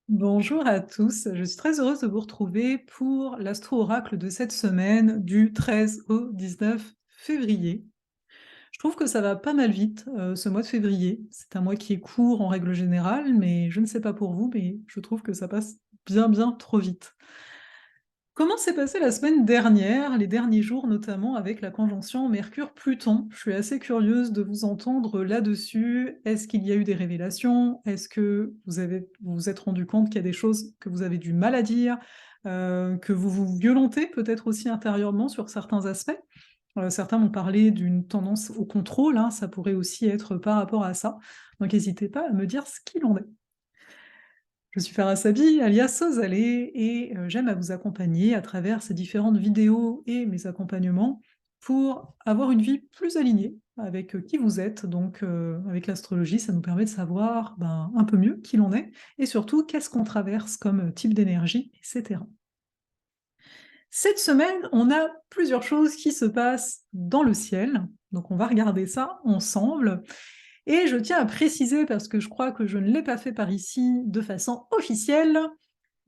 Bonjour à tous, je suis très heureuse de vous retrouver pour l'astro-oracle de cette semaine du 13 au 19 février. Je trouve que ça va pas mal vite, ce mois de février. C'est un mois qui est court en règle générale, mais je ne sais pas pour vous, mais je trouve que ça passe bien, bien trop vite. Comment s'est passée la semaine dernière, les derniers jours notamment avec la conjonction Mercure-Pluton? Je suis assez curieuse de vous entendre là-dessus. Est-ce qu'il y a eu des révélations? Est-ce que vous vous êtes rendu compte qu'il y a des choses que vous avez du mal à dire, que vous vous violentez peut-être aussi intérieurement sur certains aspects? Certains m'ont parlé d'une tendance au contrôle, hein, ça pourrait aussi être par rapport à ça. Donc n'hésitez pas à me dire ce qu'il en est. Je suis Farah Sabi, alias Sozalé, et j'aime à vous accompagner à travers ces différentes vidéos et mes accompagnements pour avoir une vie plus alignée avec qui vous êtes. Donc, avec l'astrologie, ça nous permet de savoir ben, un peu mieux qui l'on est et surtout qu'est-ce qu'on traverse comme type d'énergie, etc. Cette semaine, on a plusieurs choses qui se passent dans le ciel. Donc, on va regarder ça ensemble. Et je tiens à préciser, parce que je crois que je ne l'ai pas fait par ici de façon officielle,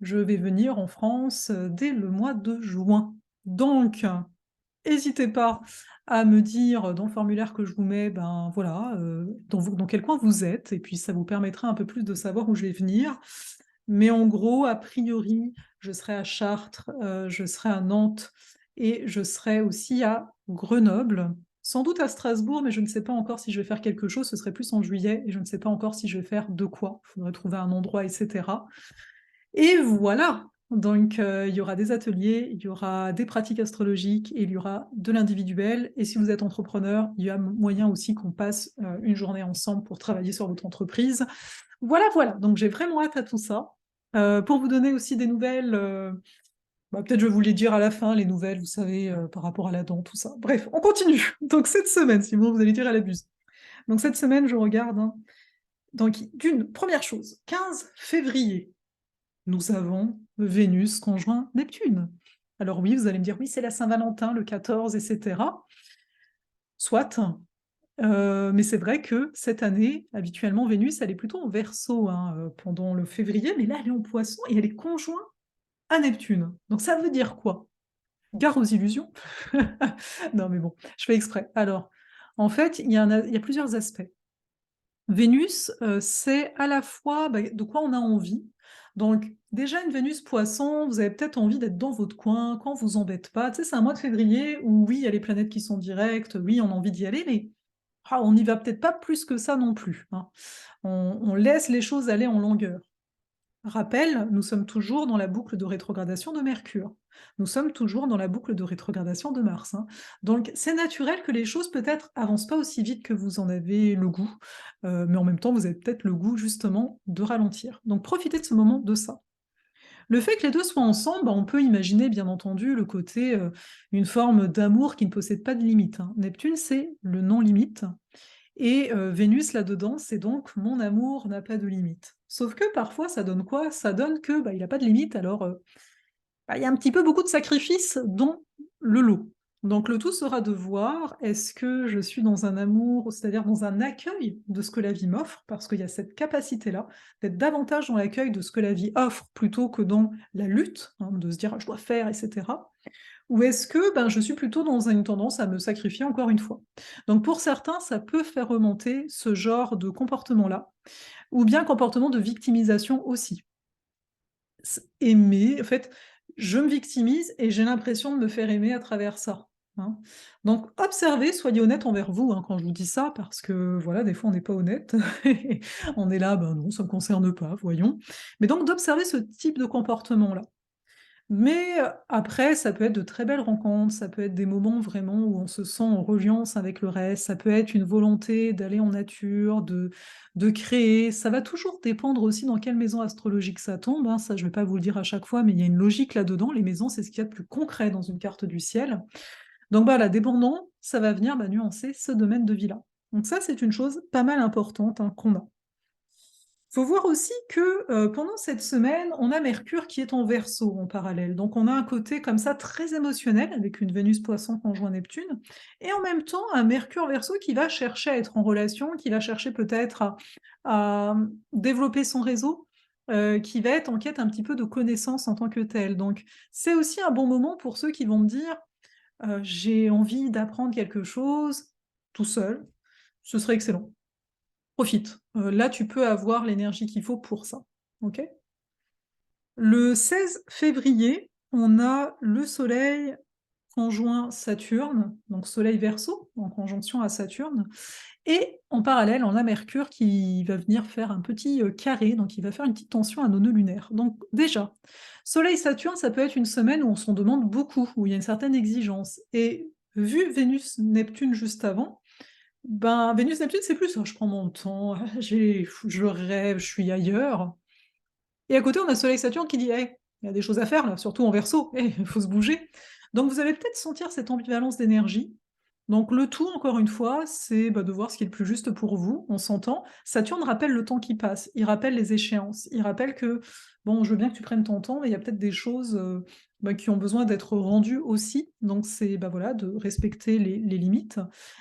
je vais venir en France dès le mois de juin. Donc, n'hésitez pas à me dire dans le formulaire que je vous mets, ben voilà, dans quel coin vous êtes, et puis ça vous permettra un peu plus de savoir où je vais venir. Mais en gros, a priori, je serai à Chartres, je serai à Nantes et je serai aussi à Grenoble. Sans doute à Strasbourg, mais je ne sais pas encore si je vais faire quelque chose, ce serait plus en juillet, et je ne sais pas encore si je vais faire de quoi. Il faudrait trouver un endroit, etc. Et voilà! Donc, il y aura des ateliers, il y aura des pratiques astrologiques et il y aura de l'individuel. Et si vous êtes entrepreneur, il y a moyen aussi qu'on passe une journée ensemble pour travailler sur votre entreprise. Voilà, voilà. Donc, j'ai vraiment hâte à tout ça. Pour vous donner aussi des nouvelles, bah, peut-être je vais vous les dire à la fin, les nouvelles, vous savez, par rapport à la dent, tout ça. Bref, on continue. Donc, cette semaine, sinon vous allez dire elle abuse. Donc, cette semaine, je regarde, hein. Donc, d'une première chose, 15 février. Nous avons Vénus conjoint Neptune. Alors oui, vous allez me dire, oui, c'est la Saint-Valentin, le 14, etc. Soit, mais c'est vrai que cette année, habituellement, Vénus, elle est plutôt en Verseau hein, pendant le février, mais là, elle est en Poisson et elle est conjointe à Neptune. Donc ça veut dire quoi? Gare aux illusions. Non, mais bon, je fais exprès. Alors, en fait, il y a plusieurs aspects. Vénus, c'est à la fois, bah, de quoi on a envie. Donc déjà une Vénus Poisson, vous avez peut-être envie d'être dans votre coin, qu'on vous embête pas. Tu sais, c'est un mois de février où oui, il y a les planètes qui sont directes, oui, on a envie d'y aller, mais on n'y va peut-être pas plus que ça non plus, hein. On laisse les choses aller en longueur. Rappel, nous sommes toujours dans la boucle de rétrogradation de Mercure. Nous sommes toujours dans la boucle de rétrogradation de Mars, hein. Donc c'est naturel que les choses peut-être avancent pas aussi vite que vous en avez le goût, mais en même temps vous avez peut-être le goût justement de ralentir. Donc profitez de ce moment de ça. Le fait que les deux soient ensemble, bah, on peut imaginer bien entendu le côté, une forme d'amour qui ne possède pas de limite, hein. Neptune, c'est le non-limite, et Vénus là-dedans, c'est donc mon amour n'a pas de limite. Sauf que parfois ça donne quoi? Ça donne que, bah, il a pas de limite alors, bah, il y a un petit peu beaucoup de sacrifices dans le lot. Donc le tout sera de voir, est-ce que je suis dans un amour, c'est-à-dire dans un accueil de ce que la vie m'offre, parce qu'il y a cette capacité-là, d'être davantage dans l'accueil de ce que la vie offre plutôt que dans la lutte, hein, de se dire: «Je dois faire» et cetera. Ou est-ce que, ben, je suis plutôt dans une tendance à me sacrifier encore une fois? Donc pour certains, ça peut faire remonter ce genre de comportement-là, ou bien comportement de victimisation aussi. Aimer, en fait, je me victimise et j'ai l'impression de me faire aimer à travers ça, hein. Donc observez, soyez honnête envers vous, hein, quand je vous dis ça, parce que voilà, des fois on n'est pas honnête. On est là: «Ben non, ça ne me concerne pas, voyons». Mais donc d'observer ce type de comportement-là. Mais après, ça peut être de très belles rencontres, ça peut être des moments vraiment où on se sent en reliance avec le reste, ça peut être une volonté d'aller en nature, de créer. Ça va toujours dépendre aussi dans quelle maison astrologique ça tombe, hein, ça je vais pas vous le dire à chaque fois, mais il y a une logique là-dedans. Les maisons, c'est ce qu'il y a de plus concret dans une carte du ciel. Donc voilà, dépendant, ça va venir, bah, nuancer ce domaine de vie-là. Donc ça, c'est une chose pas mal importante, hein, qu'on a. Faut voir aussi que, pendant cette semaine, on a Mercure qui est en Verseau en parallèle. Donc on a un côté comme ça très émotionnel avec une Vénus Poisson conjoint Neptune et en même temps un Mercure Verseau qui va chercher à être en relation, qui va chercher peut-être à développer son réseau, qui va être en quête un petit peu de connaissances en tant que telle. Donc c'est aussi un bon moment pour ceux qui vont me dire: «J'ai envie d'apprendre quelque chose tout seul, ce serait excellent. Profite, là tu peux avoir l'énergie qu'il faut pour ça». OK? Le 16 février, on a le soleil conjoint Saturne, donc soleil Verseau, en conjonction à Saturne et en parallèle, on a Mercure qui va venir faire un petit, carré, donc il va faire une petite tension à nos nœuds lunaires. Donc déjà, soleil-Saturne, ça peut être une semaine où on s'en demande beaucoup, où il y a une certaine exigence et vu Vénus-Neptune juste avant, ben, Vénus-Neptune, c'est plus: «Oh, je prends mon temps, je rêve, je suis ailleurs». Et à côté, on a Soleil-Saturne qui dit: «Hey, il y a des choses à faire là, surtout en Verseau, hey, il faut se bouger». Donc vous allez peut-être sentir cette ambivalence d'énergie. Donc le tout, encore une fois, c'est, bah, de voir ce qui est le plus juste pour vous, on s'entend. Saturne rappelle le temps qui passe, il rappelle les échéances, il rappelle que, bon, je veux bien que tu prennes ton temps, mais il y a peut-être des choses, bah, qui ont besoin d'être rendues aussi. Donc c'est, bah, voilà, de respecter les limites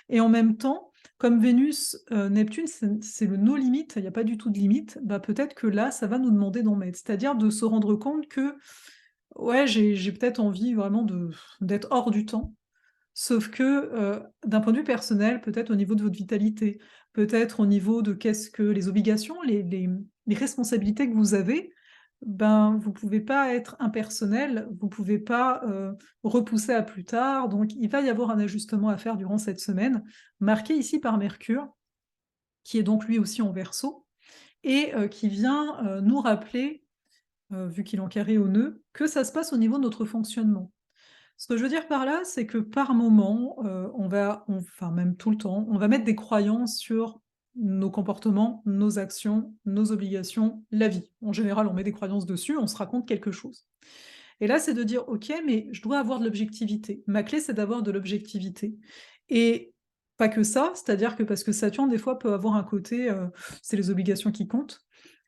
et en même temps, comme Vénus, Neptune, c'est le no limite, il y a pas du tout de limite, bah, peut-être que là, ça va nous demander d'en mettre. C'est-à-dire de se rendre compte que, ouais, j'ai peut-être envie vraiment d'être hors du temps. Sauf que, d'un point de vue personnel, peut-être au niveau de votre vitalité, peut-être au niveau de qu'est-ce que les obligations, les responsabilités que vous avez, ben, vous pouvez pas être impersonnel, vous pouvez pas, repousser à plus tard, donc il va y avoir un ajustement à faire durant cette semaine, marqué ici par Mercure, qui est donc lui aussi en Verseau et qui vient, nous rappeler, vu qu'il est en carré au nœud, que ça se passe au niveau de notre fonctionnement. Ce que je veux dire par là, c'est que par moment, enfin même tout le temps, on va mettre des croyances sur nos comportements, nos actions, nos obligations, la vie. En général, on met des croyances dessus, on se raconte quelque chose. Et là, c'est de dire: «OK, mais je dois avoir de l'objectivité. Ma clé, c'est d'avoir de l'objectivité» et pas que ça, c'est-à-dire que parce que Saturne, des fois, peut avoir un côté, c'est les obligations qui comptent.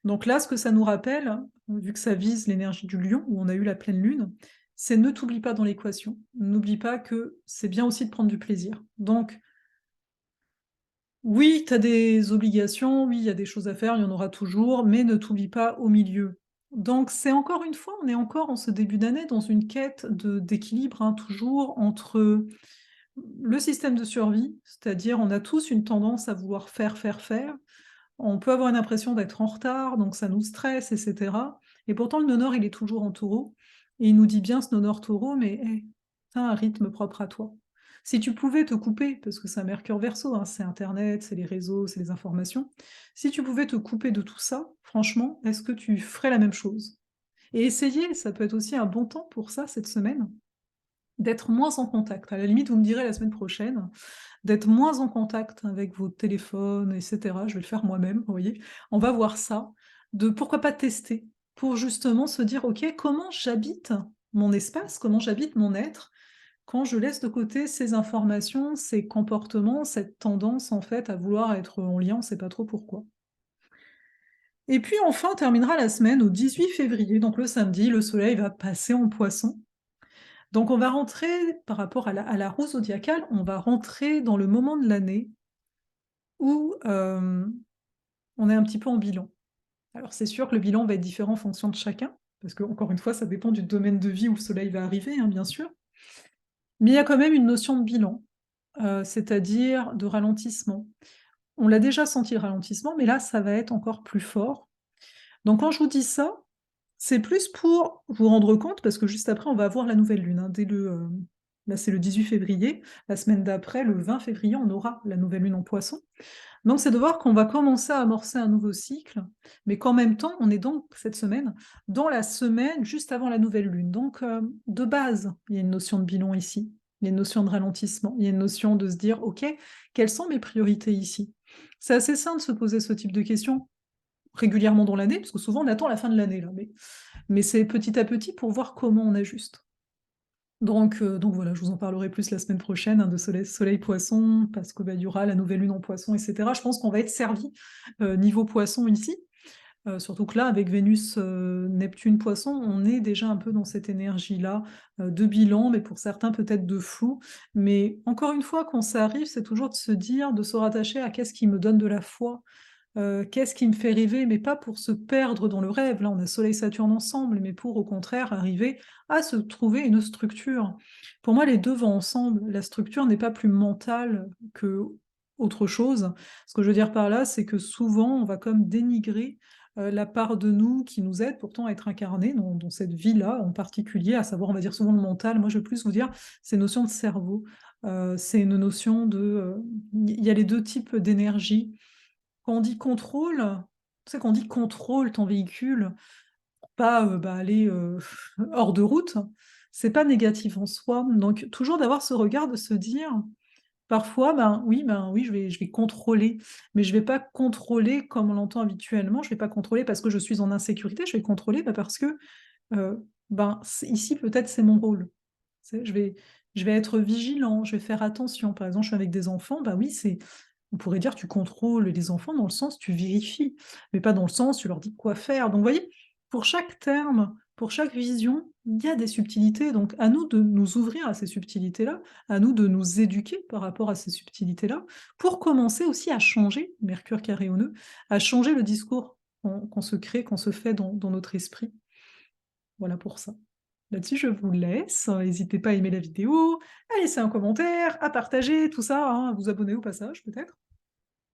Donc là, ce que ça nous rappelle, vu que ça vise l'énergie du lion, où on a eu la pleine lune, c'est ne t'oublie pas dans l'équation. N'oublie pas que c'est bien aussi de prendre du plaisir. Donc oui, tu as des obligations, oui, il y a des choses à faire, il y en aura toujours, mais ne t'oublie pas au milieu. Donc c'est encore une fois, on est encore en ce début d'année dans une quête d'équilibre, hein, toujours entre le système de survie, c'est-à-dire on a tous une tendance à vouloir faire, faire, faire. On peut avoir une impression d'être en retard, donc ça nous stresse et cetera et pourtant le nœud nord, il est toujours en Taureau et il nous dit bien ce nœud nord Taureau: «Mais hey, tu un rythme propre à toi». Si tu pouvais te couper, parce que c'est un Mercure Verseau, hein, c'est internet, c'est les réseaux, c'est les informations. Si tu pouvais te couper de tout ça, franchement, est-ce que tu ferais la même chose? Et essayer, ça peut être aussi un bon temps pour ça cette semaine, d'être moins en contact. À la limite, vous me direz la semaine prochaine, d'être moins en contact avec vos téléphones et cetera. Je vais le faire moi-même, vous voyez? On va voir ça, de pourquoi pas tester? Pour justement se dire: «OK, comment j'habite mon espace? Comment j'habite mon être quand je laisse de côté ces informations, ces comportements, cette tendance en fait à vouloir être en lien, on sait pas trop pourquoi». Et puis enfin, on terminera la semaine au 18 février, donc le samedi, le soleil va passer en Poisson. Donc on va rentrer par rapport à la roue zodiacale, on va rentrer dans le moment de l'année où, on est un petit peu en bilan. Alors c'est sûr que le bilan va être différent en fonction de chacun, parce que encore une fois, ça dépend du domaine de vie où le soleil va arriver, hein, bien sûr. Mais il y a quand même une notion de bilan, c'est-à-dire de ralentissement. On l'a déjà senti le ralentissement, mais là, ça va être encore plus fort. Donc quand je vous dis ça, c'est plus pour vous rendre compte, parce que juste après, on va avoir la nouvelle lune, hein, là, c'est le 18 février. La semaine d'après, le 20 février, on aura la nouvelle lune en Poisson. Donc c'est de voir qu'on va commencer à amorcer un nouveau cycle, mais qu'en même temps, on est donc cette semaine, dans la semaine juste avant la nouvelle lune. Donc de base, il y a une notion de bilan ici, il y a une notion de ralentissement, il y a une notion de se dire: «OK, quelles sont mes priorités ici?» C'est assez sain de se poser ce type de questions régulièrement dans l'année, parce que souvent on attend la fin de l'année là, mais c'est petit à petit pour voir comment on ajuste. Donc voilà, je vous en parlerai plus la semaine prochaine, hein, de soleil poisson, parce que, bah, il y aura la nouvelle lune en poisson et cetera. Je pense qu'on va être servi niveau poisson ici, surtout que là, avec Vénus, Neptune, poisson, on est déjà un peu dans cette énergie-là, de bilan, mais pour certains peut-être de flou. Mais encore une fois, quand ça arrive, c'est toujours de se dire, de se rattacher à qu'est-ce qui me donne de la foi? Qu'est-ce qui me fait rêver? Mais pas pour se perdre dans le rêve, là on a Soleil-Saturne ensemble, mais pour au contraire arriver à se trouver une structure. Pour moi, les 2 vont ensemble. La structure n'est pas plus mentale qu'autre chose. Ce que je veux dire par là, c'est que souvent on va comme dénigrer, la part de nous qui nous aide pourtant à être incarnée dans cette vie-là en particulier, à savoir, on va dire souvent le mental. Moi, je vais plus vous dire ces notions de cerveau. C'est une notion de, il y a les 2 types d'énergie. Quand on dit contrôle, tu sais, quand on dit contrôle ton véhicule, pour pas, bah, aller, hors de route, c'est pas négatif en soi. Donc toujours d'avoir ce regard de se dire: «Parfois, ben oui, je vais contrôler, mais je vais pas contrôler comme on l'entend habituellement. Je vais pas contrôler parce que je suis en insécurité, je vais contrôler, bah, parce que, c'est ici peut-être c'est mon rôle». Tu sais, je vais être vigilant, je vais faire attention. Par exemple, je suis avec des enfants, bah oui, c'est on pourrait dire tu contrôles les enfants dans le sens tu vérifies, mais pas dans le sens tu leur dis quoi faire. Donc vous voyez, pour chaque terme, pour chaque vision, il y a des subtilités. Donc à nous de nous ouvrir à ces subtilités-là, à nous de nous éduquer par rapport à ces subtilités-là, pour commencer aussi à changer, Mercure carré au nœud, à changer le discours qu'on se crée, qu'on se fait dans notre esprit. Voilà pour ça. Là-dessus, je vous laisse. N'hésitez pas à aimer la vidéo, à laisser un commentaire, à partager tout ça, hein, à vous abonner au passage peut-être.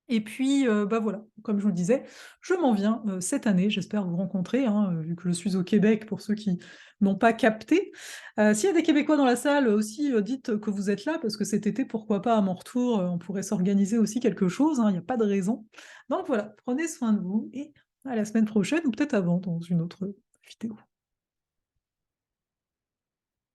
Et puis, bah, voilà, comme je vous le disais, je m'en viens, cette année, j'espère vous rencontrer, hein, vu que je suis au Québec pour ceux qui n'ont pas capté. S'il y a des Québécois dans la salle aussi, dites que vous êtes là parce que cet été, pourquoi pas à mon retour, on pourrait s'organiser aussi quelque chose, hein, il y a pas de raison. Donc voilà, prenez soin de vous et à la semaine prochaine ou peut-être avant dans une autre vidéo.